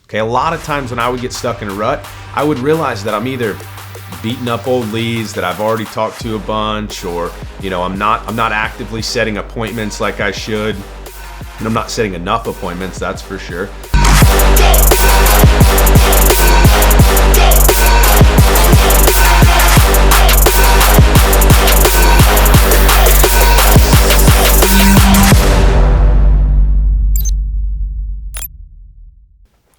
Okay, a lot of times when I would get stuck in a rut, I would realize that I'm either beating up old leads that I've already talked to a bunch, or I'm not actively setting appointments like I should, and I'm not setting enough appointments, that's for sure.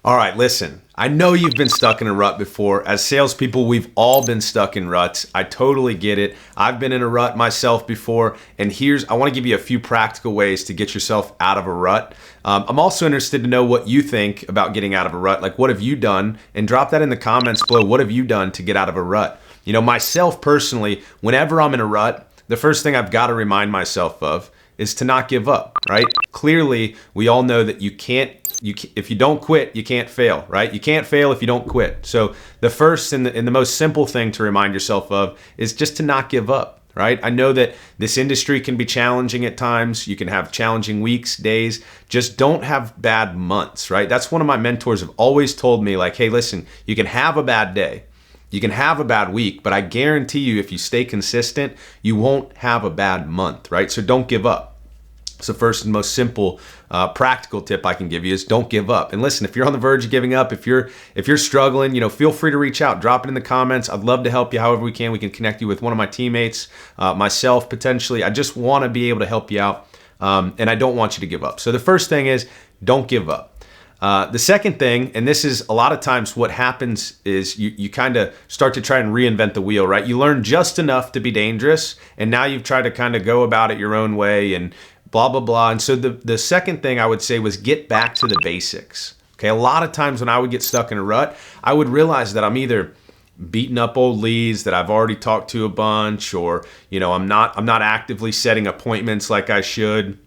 All right, listen, I know you've been stuck in a rut before. As salespeople, we've all been stuck in ruts. I totally get it. I've been in a rut myself before, and I want to give you a few practical ways to get yourself out of a rut. I'm also interested to know what you think about getting out of a rut. Like, what have you done? And drop that in the comments below. What have you done to get out of a rut? Myself personally, whenever I'm in a rut, the first thing I've got to remind myself of is to not give up, right? Clearly, we all know that if you don't quit, you can't fail, right? You can't fail if you don't quit. So the first and the most simple thing to remind yourself of is just to not give up, right? I know that this industry can be challenging at times. You can have challenging weeks, days. Just don't have bad months, right? That's one of my mentors have always told me, like, hey, listen, you can have a bad day. You can have a bad week, but I guarantee you, if you stay consistent, you won't have a bad month, right? So don't give up. So first and most simple practical tip I can give you is don't give up. And listen, if you're on the verge of giving up, if you're struggling, feel free to reach out, drop it in the comments. I'd love to help you however we can. We can connect you with one of my teammates, myself potentially. I just want to be able to help you out, and I don't want you to give up. So the first thing is don't give up. The second thing, and this is a lot of times what happens, is you kind of start to try and reinvent the wheel, right? You learn just enough to be dangerous, and now you've tried to kind of go about it your own way and blah, blah, blah. And so the second thing I would say was get back to the basics. Okay, a lot of times when I would get stuck in a rut, I would realize that I'm either beating up old leads that I've already talked to a bunch, or I'm not actively setting appointments like I should.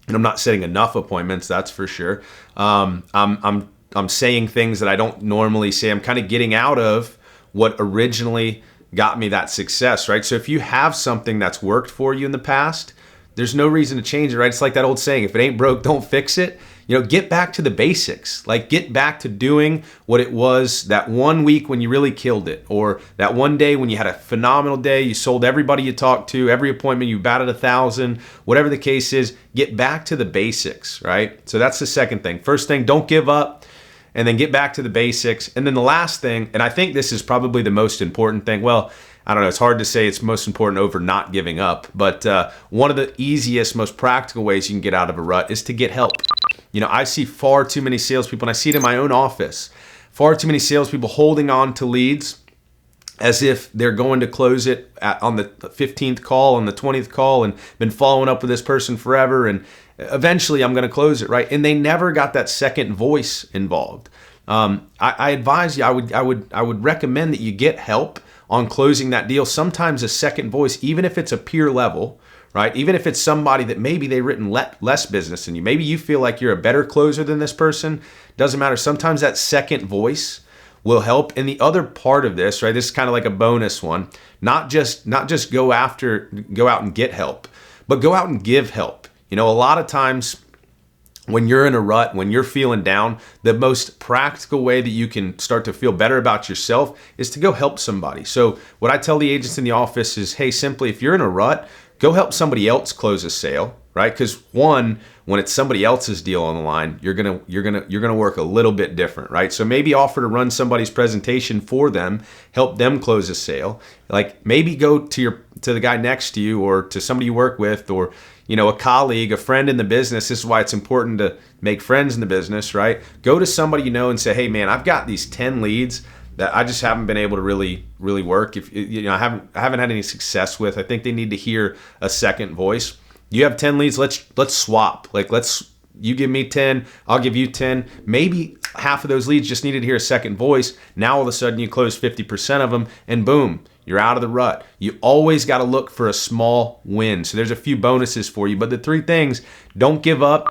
And I'm not setting enough appointments, that's for sure. I'm saying things that I don't normally say. I'm kind of getting out of what originally got me that success, right? So if you have something that's worked for you in the past, there's no reason to change it, right? It's like that old saying, if it ain't broke, don't fix it. Get back to the basics. Like, get back to doing what it was that one week when you really killed it, or that one day when you had a phenomenal day, you sold everybody you talked to, every appointment you batted 1,000, whatever the case is, get back to the basics, right? So that's the second thing. First thing, don't give up, and then get back to the basics. And then the last thing, and I think this is probably the most important thing, well, I don't know, it's hard to say it's most important over not giving up, but one of the easiest, most practical ways you can get out of a rut is to get help. I see far too many salespeople, and I see it in my own office, far too many salespeople holding on to leads as if they're going to close it on the 15th call, on the 20th call, and been following up with this person forever, and eventually I'm going to close it, right? And they never got that second voice involved. I advise you, I would recommend that you get help on closing that deal. Sometimes a second voice, even if it's a peer level, right? Even if it's somebody that maybe they've written less business than you, maybe you feel like you're a better closer than this person, doesn't matter. Sometimes that second voice will help. And the other part of this, right? This is kind of like a bonus one, not just go out and get help, but go out and give help. A lot of times when you're in a rut, when you're feeling down, the most practical way that you can start to feel better about yourself is to go help somebody. So what I tell the agents in the office is, hey, simply, if you're in a rut, go help somebody else close a sale, right? Because one, when it's somebody else's deal on the line, you're gonna work a little bit different, right? So maybe offer to run somebody's presentation for them, help them close a sale. Like, maybe go to the guy next to you, or to somebody you work with, or a colleague, a friend in the business. This is why it's important to make friends in the business, right? Go to somebody and say, hey man, I've got these 10 leads that I just haven't been able to really work. If I haven't had any success with. I think they need to hear a second voice. You have 10 leads. Let's swap. Like, you give me 10, I'll give you 10. Maybe half of those leads just needed to hear a second voice. Now all of a sudden you close 50% of them, and boom, you're out of the rut. You always got to look for a small win. So there's a few bonuses for you, but the three things: don't give up,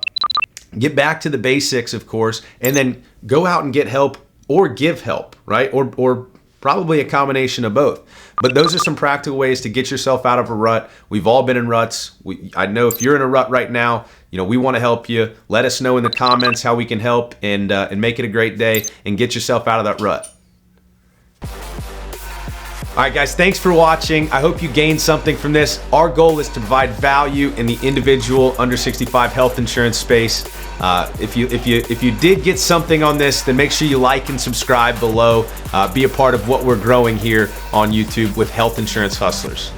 get back to the basics, of course, and then go out and get help or give help, right? Or probably a combination of both. But those are some practical ways to get yourself out of a rut. We've all been in ruts. I know if you're in a rut right now, we want to help you. Let us know in the comments how we can help and make it a great day and get yourself out of that rut. All right, guys, thanks for watching. I hope you gained something from this. Our goal is to provide value in the individual under 65 health insurance space. If you did get something on this, then make sure you like and subscribe below. Be a part of what we're growing here on YouTube with Health Insurance Hustlers.